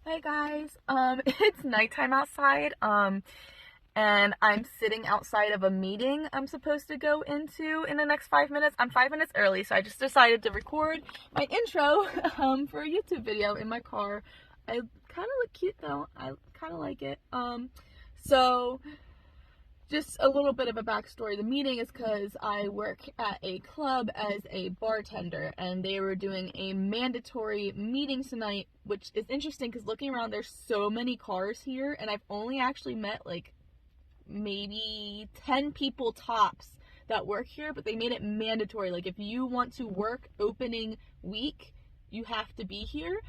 Hey guys, it's nighttime outside, and I'm sitting outside of a meeting I'm supposed to go into in the next 5 minutes. I'm 5 minutes early, so I just decided to record my intro, for a YouTube video in my car. I kind of look cute though. I kind of like it. So just a little bit of a backstory. The meeting is because I work at a club as a bartender, and they were doing a mandatory meeting tonight, which is interesting because looking around, there's so many cars here, and I've only actually met like maybe 10 people tops that work here, but they made it mandatory. Like if you want to work opening week, you have to be here.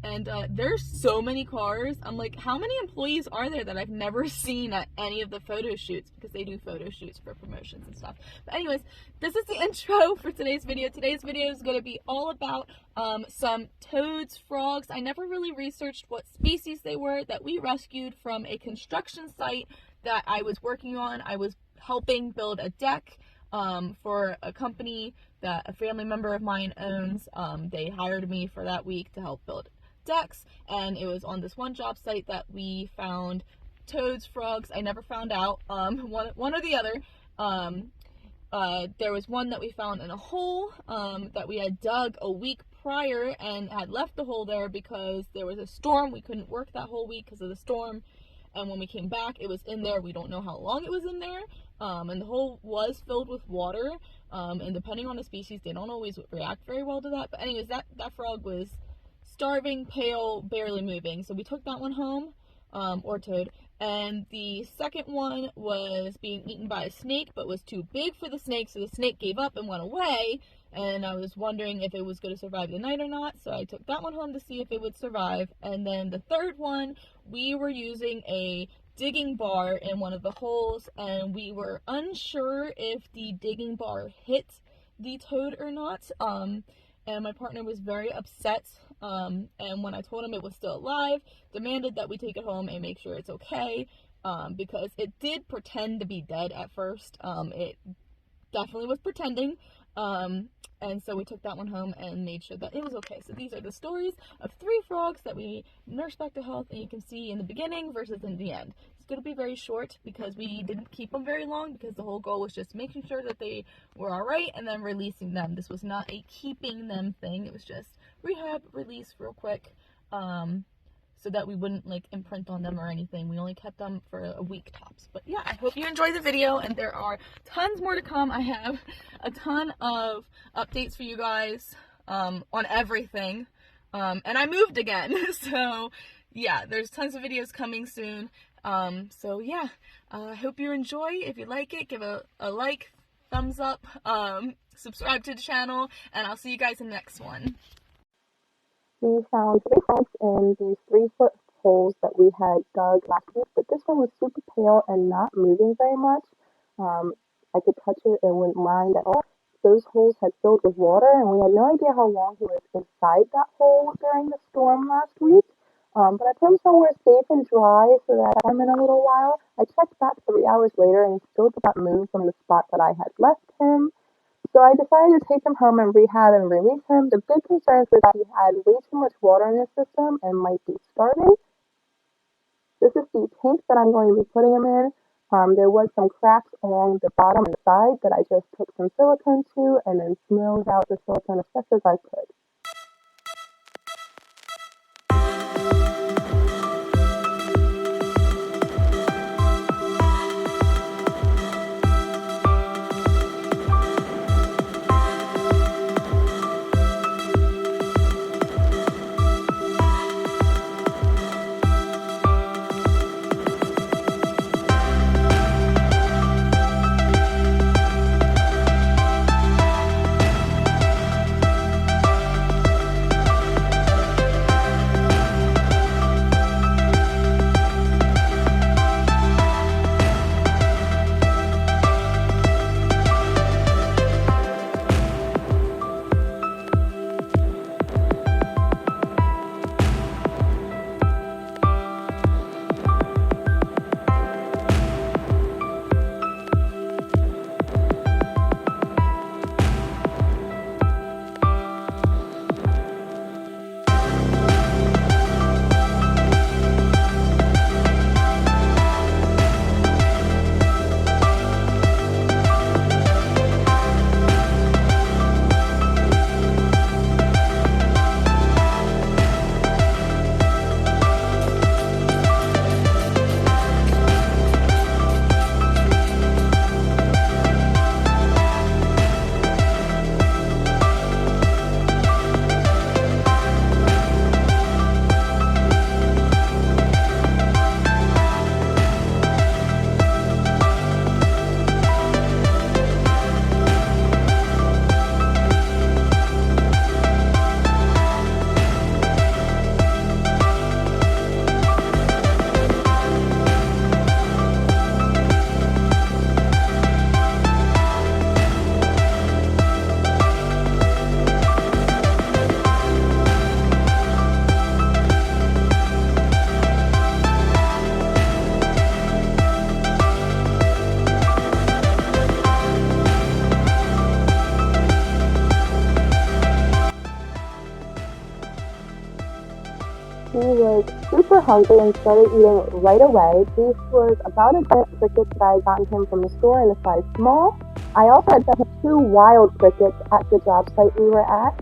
And there's so many cars. I'm like, how many employees are there that I've never seen at any of the photo shoots? Because they do photo shoots for promotions and stuff. But anyways, this is the intro for today's video. Today's video is going to be all about some toads, frogs. I never really researched what species they were that we rescued from a construction site that I was working on. I was helping build a deck for a company that a family member of mine owns. They hired me for that week to help build decks, and it was on this one job site that we found toads, frogs. I never found out one or the other. There was one that we found in a hole that we had dug a week prior and had left the hole there because there was a storm. We couldn't work that whole week because of the storm, and when we came back it was in there. We don't know how long it was in there, and the hole was filled with water, and depending on the species, they don't always react very well to that. But anyways, that frog was starving, pale, barely moving. So we took that one home, or toad. And the second one was being eaten by a snake, but was too big for the snake, so the snake gave up and went away. And I was wondering if it was going to survive the night or not, so I took that one home to see if it would survive. And then the third one, we were using a digging bar in one of the holes, and we were unsure if the digging bar hit the toad or not. And my partner was very upset, and when I told him it was still alive, demanded that we take it home and make sure it's okay, because it did pretend to be dead at first. It definitely was pretending, and so we took that one home and made sure that it was okay. So these are the stories of 3 frogs that we nursed back to health, and you can see in the beginning versus in the end. It's going to be very short because we didn't keep them very long, because the whole goal was just making sure that they were alright and then releasing them. This was not a keeping them thing. It was just rehab, release real quick, so that we wouldn't like imprint on them or anything. We only kept them for a week tops. But yeah, I hope you enjoy the video, and there are tons more to come. I have a ton of updates for you guys on everything, and I moved again. So yeah, there's tons of videos coming soon. So yeah, I hope you enjoy. If you like it, give a like, thumbs up, subscribe to the channel, and I'll see you guys in the next one. We found 3 frogs in these 3-foot holes that we had dug last week, but this one was super pale and not moving very much. I could touch it and wouldn't mind at all. Those holes had filled with water, and we had no idea how long he was inside that hole during the storm last week. But I put him somewhere safe and dry so that I him in a little while. I checked back 3 hours later, and he still did not move from the spot that I had left him. So I decided to take him home and rehab and release him. The big concerns were that he had way too much water in his system and might be starving. This is the tank that I'm going to be putting him in. There was some cracks along the bottom and side that I just took some silicone to and then smoothed out the silicone as best as I could. He was super hungry and started eating right away. This was about a dozen crickets that I had gotten him from the store in a size small. I also had sent him 2 wild crickets at the job site we were at.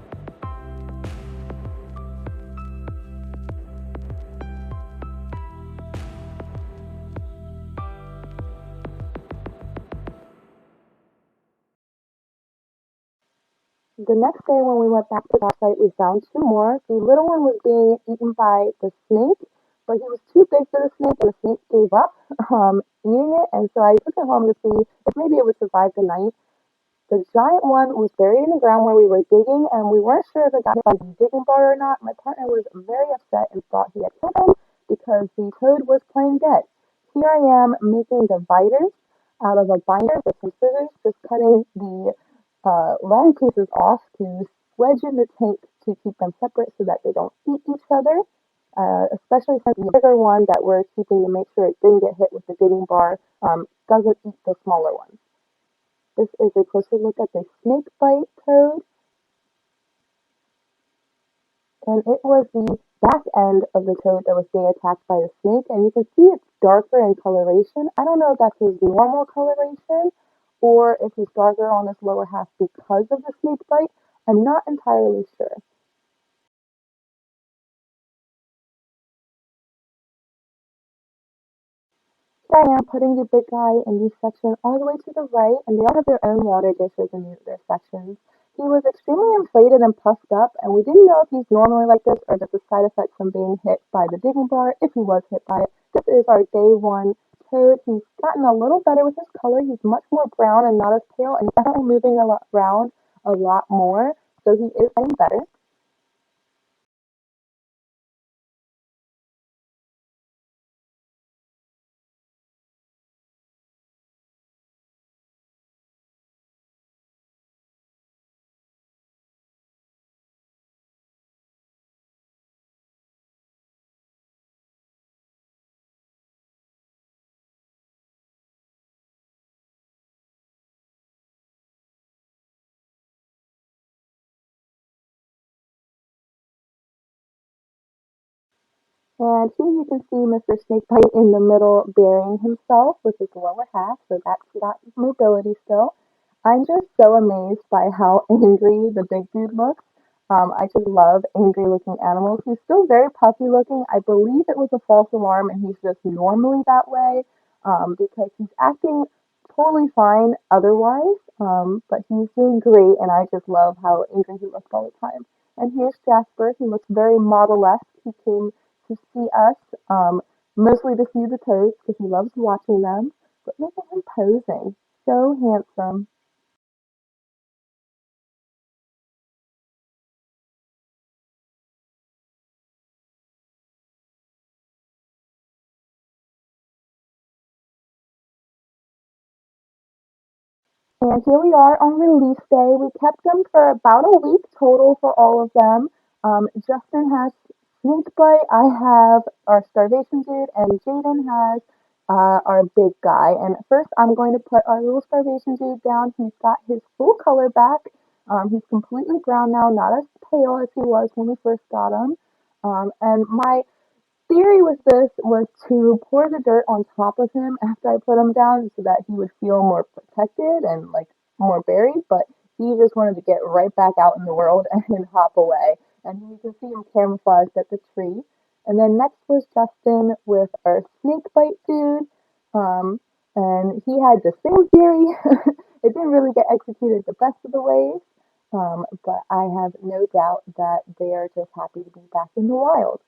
The next day when we went back to the site, we found 2 more. The little one was being eaten by the snake, but he was too big for the snake, and the snake gave up eating it. And so I took it home to see if maybe it would survive the night. The giant one was buried in the ground where we were digging, and we weren't sure if it got hit by the digging bar or not. My partner was very upset and thought he had killed him because the toad was playing dead. Here I am making dividers out of a binder with some scissors, just cutting the long pieces off to wedge in the tank to keep them separate so that they don't eat each other. Especially since the bigger one that we're keeping to make sure it didn't get hit with the digging bar doesn't eat the smaller ones. This is a closer look at the snakebite toad, and it was the back end of the toad that was being attacked by the snake, and you can see it's darker in coloration. I don't know if that's his normal coloration or if he's darker on his lower half because of the snake bite. I'm not entirely sure. Here I am putting the big guy in this section all the way to the right, and they all have their own water dishes in their sections. He was extremely inflated and puffed up, and we didn't know if he's normally like this or just a side effect from being hit by the digging bar, if he was hit by it. This is our day 1 toad. He's gotten a little better with his color. He's much more brown and not as pale, and he's definitely moving around a lot more, so he is getting better. And here you can see Mr. Snakebite in the middle burying himself with his lower half, so that's got mobility still. I'm just so amazed by how angry the big dude looks. I just love angry looking animals. He's still very puppy looking. I believe it was a false alarm and he's just normally that way because he's acting totally fine otherwise, but he's doing great and I just love how angry he looks all the time. And here's Jasper. He looks very model-esque. He came to see us, mostly to see the toads because he loves watching them. But look at him posing. So handsome. And here we are on release day. We kept them for about a week total for all of them. Justin has Snakebite, I have our Starvation Dude, and Jaden has our big guy. And first, I'm going to put our little Starvation Dude down. He's got his full color back. He's completely brown now, not as pale as he was when we first got him. And my theory with this was to pour the dirt on top of him after I put him down so that he would feel more protected and like more buried, but he just wanted to get right back out in the world and hop away. And you can see him camouflaged at the tree. And then next was Justin with our snake bite dude. And he had the same theory. It didn't really get executed the best of the ways. But I have no doubt that they are just happy to be back in the wild.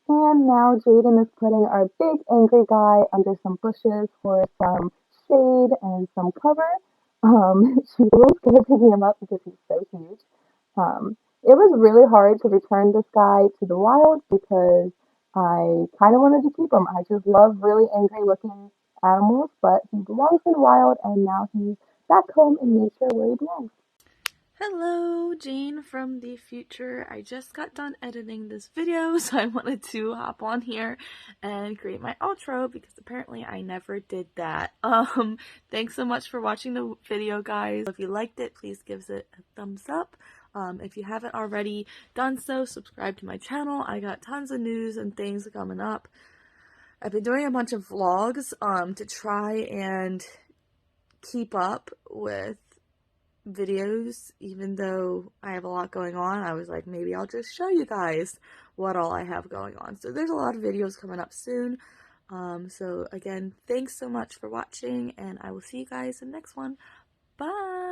And now Jaden is putting our big angry guy under some bushes for some shade and some cover. She's a little scared picking him up because he's so huge. It was really hard to return this guy to the wild because I kind of wanted to keep him. I just love really angry looking animals, but he belongs in the wild and now he's back home in nature where he belongs. Hello, Jane from the future. I just got done editing this video, so I wanted to hop on here and create my outro because apparently I never did that. Thanks so much for watching the video, guys. If you liked it, please give it a thumbs up. If you haven't already done so, subscribe to my channel. I got tons of news and things coming up. I've been doing a bunch of vlogs to try and keep up with videos, even though I have a lot going on. I was like, maybe I'll just show you guys what all I have going on. So there's a lot of videos coming up soon. So again, thanks so much for watching, and I will see you guys in the next one. Bye!